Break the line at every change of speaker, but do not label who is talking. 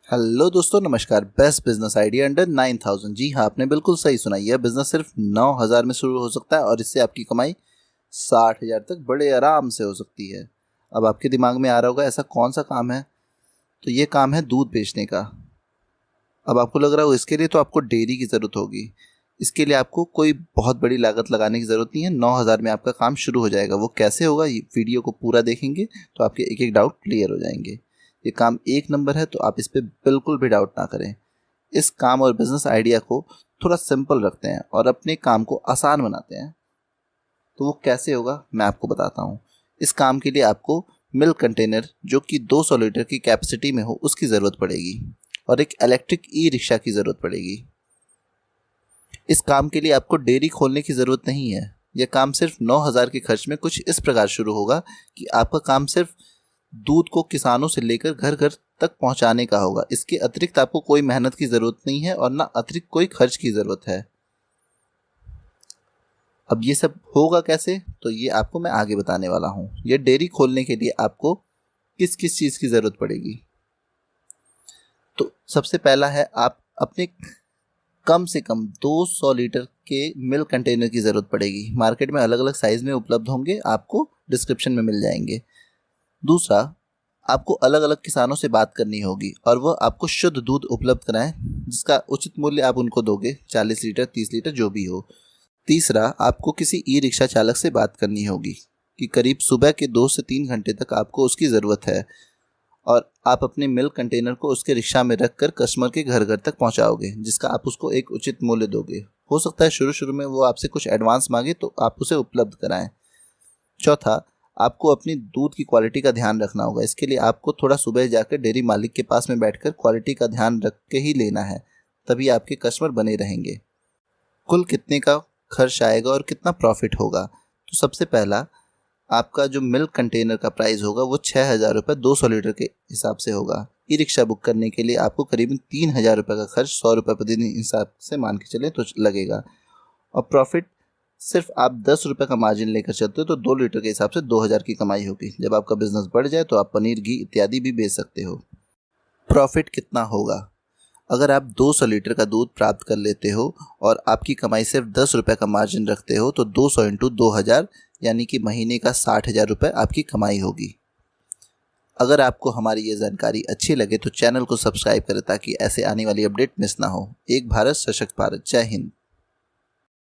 Hello दोस्तों, नमस्कार। Best business idea under 9000। जी हाँ, आपने बिल्कुल सही सुना। यह बिजनेस सिर्फ 9000 में शुरू हो सकता है और इससे आपकी कमाई 60,000 तक बड़े आराम से हो सकती है। अब आपके दिमाग में आ रहा होगा ऐसा कौन सा काम है। तो ये काम है दूध बेचने का। अब आपको लग रहा हो इसके लिए तो आपको डेयरी की ज़रूरत होगी। इसके लिए आपको कोई बहुत बड़ी लागत लगाने की ज़रूरत नहीं है। 9000 में आपका काम शुरू हो जाएगा। वो कैसे होगा, ये वीडियो को पूरा देखेंगे तो आपके एक एक डाउट क्लियर हो जाएंगे। ये काम एक नंबर है, तो आप इस पर बिल्कुल भी डाउट ना करें। इस काम और बिजनेस आइडिया को थोड़ा सिंपल रखते हैं और अपने काम को आसान बनाते हैं। तो वो कैसे होगा मैं आपको बताता हूँ। इस काम के लिए आपको मिल्क कंटेनर जो कि 200 लीटर की कैपेसिटी में हो उसकी ज़रूरत पड़ेगी और एक इलेक्ट्रिक ई रिक्शा की ज़रूरत पड़ेगी। इस काम के लिए आपको डेयरी खोलने की ज़रूरत नहीं है। यह काम सिर्फ 9000 के खर्च में कुछ इस प्रकार शुरू होगा कि आपका काम सिर्फ दूध को किसानों से लेकर घर घर तक पहुंचाने का होगा। इसके अतिरिक्त आपको कोई मेहनत की ज़रूरत नहीं है और ना अतिरिक्त कोई खर्च की ज़रूरत है। अब ये सब होगा कैसे, तो ये आपको मैं आगे बताने वाला हूँ। ये डेयरी खोलने के लिए आपको किस किस चीज़ की ज़रूरत पड़ेगी। तो सबसे पहला है, आप अपने कम से कम 200 लीटर के मिल्क कंटेनर की ज़रूरत पड़ेगी। मार्केट में अलग अलग साइज़ में उपलब्ध होंगे, आपको डिस्क्रिप्शन में मिल जाएंगे। दूसरा, आपको अलग अलग किसानों से बात करनी होगी और वह आपको शुद्ध दूध उपलब्ध कराएं, जिसका उचित मूल्य आप उनको दोगे, 40 लीटर 30 लीटर जो भी हो। तीसरा, आपको किसी ई रिक्शा चालक से बात करनी होगी कि करीब सुबह के 2 से 3 घंटे तक आपको उसकी ज़रूरत है और आप अपने मिल्क कंटेनर को उसके रिक्शा में रखकर कस्टमर के घर घर तक पहुंचाओगे, जिसका आप उसको एक उचित मूल्य दोगे। हो सकता है शुरू शुरू में वो आपसे कुछ एडवांस मांगे तो आप उसे उपलब्ध कराएं। चौथा, आपको अपनी दूध की क्वालिटी का ध्यान रखना होगा। इसके लिए आपको थोड़ा सुबह जाकर डेयरी मालिक के पास में बैठकर क्वालिटी का ध्यान रख के ही लेना है, तभी आपके कस्टमर बने रहेंगे। कुल कितने का खर्च आएगा और कितना प्रॉफिट होगा, तो सबसे पहला आपका जो मिल्क कंटेनर का प्राइस होगा वो 6000 रुपये 200 लीटर के हिसाब से होगा। ई रिक्शा बुक करने के लिए आपको करीबन 3000 रुपये का खर्च 100 रुपये प्रतिदिन हिसाब से मान के चलें तो लगेगा। और प्रॉफिट सिर्फ आप 10 रुपये का मार्जिन लेकर चलते हो तो 2 लीटर के हिसाब से 2000 की कमाई होगी। जब आपका बिजनेस बढ़ जाए तो आप पनीर, घी इत्यादि भी बेच सकते हो। प्रॉफिट कितना होगा, अगर आप 200 लीटर का दूध प्राप्त कर लेते हो और आपकी कमाई सिर्फ 10 रुपये का मार्जिन रखते हो तो 200 इंटू 2000 यानी कि महीने का 60,000 रुपये आपकी कमाई होगी। अगर आपको हमारी ये जानकारी अच्छी लगे तो चैनल को सब्सक्राइब करें ताकि ऐसे आने वाली अपडेट मिस ना हो। एक भारत सशक्त भारत। जय हिंद।